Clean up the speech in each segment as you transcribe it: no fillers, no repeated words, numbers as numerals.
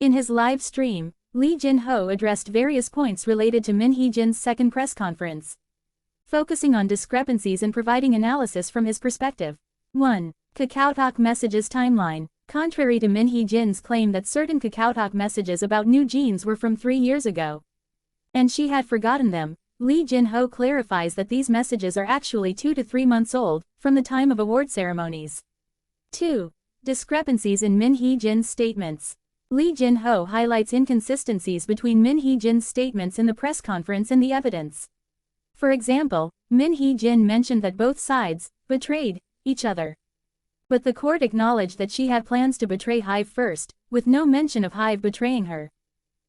In his live stream, Lee Jinho addressed various points related to Min Heejin's second press conference, focusing on discrepancies and providing analysis from his perspective. 1. KakaoTalk Messages Timeline. Contrary to Min Heejin's claim that certain KakaoTalk messages about new jeans were from 3 years ago, and she had forgotten them, Lee Jinho clarifies that these messages are actually 2 to 3 months old, from the time of award ceremonies. 2. Discrepancies in Min Heejin's statements. Lee Jinho highlights inconsistencies between Min Heejin's statements in the press conference and the evidence. For example, Min Heejin mentioned that both sides betrayed each other, but the court acknowledged that she had plans to betray Hive first, with no mention of Hive betraying her.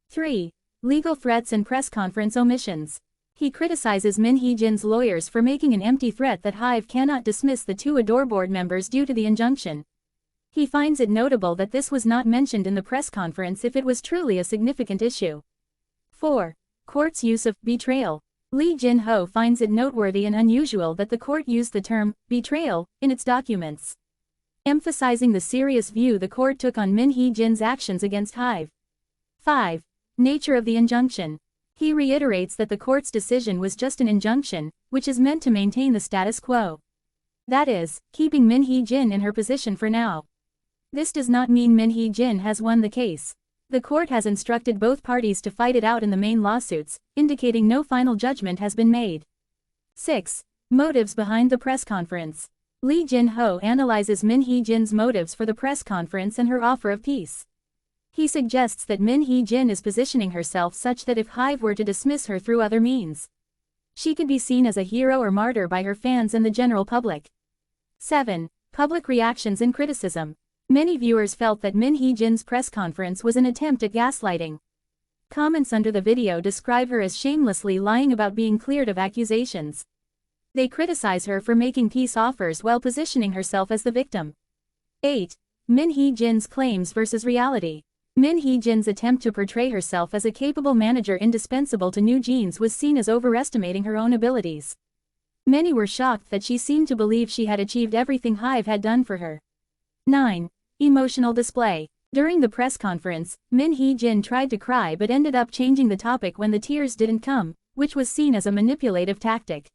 3. Legal threats and press conference omissions. He criticizes Min Heejin's lawyers for making an empty threat that Hive cannot dismiss the 2 Adore board members due to the injunction. He finds it notable that this was not mentioned in the press conference if it was truly a significant issue. 4. Court's use of betrayal. Lee Jinho finds it noteworthy and unusual that the court used the term betrayal in its documents, emphasizing the serious view the court took on Min Heejin's actions against Hive. 5. Nature of the injunction. He reiterates that the court's decision was just an injunction, which is meant to maintain the status quo. That is, keeping Min Heejin in her position for now. This does not mean Min Heejin has won the case. The court has instructed both parties to fight it out in the main lawsuits, indicating no final judgment has been made. 6. Motives behind the press conference. Lee Jinho analyzes Min Heejin's motives for the press conference and her offer of peace. He suggests that Min Heejin is positioning herself such that if Hive were to dismiss her through other means, she could be seen as a hero or martyr by her fans and the general public. 7. Public reactions and criticism. Many viewers felt that Min Heejin's press conference was an attempt at gaslighting. Comments under the video describe her as shamelessly lying about being cleared of accusations. They criticize her for making peace offers while positioning herself as the victim. 8. Min Heejin's claims versus reality. Min Heejin's attempt to portray herself as a capable manager indispensable to New Jeans was seen as overestimating her own abilities. Many were shocked that she seemed to believe she had achieved everything Hive had done for her. 9. Emotional display. During the press conference, Min Heejin tried to cry but ended up changing the topic when the tears didn't come, which was seen as a manipulative tactic.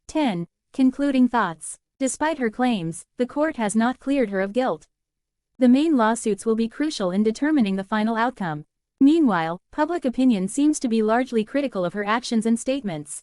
10. Concluding thoughts. Despite her claims, the court has not cleared her of guilt. The main lawsuits will be crucial in determining the final outcome. Meanwhile, public opinion seems to be largely critical of her actions and statements.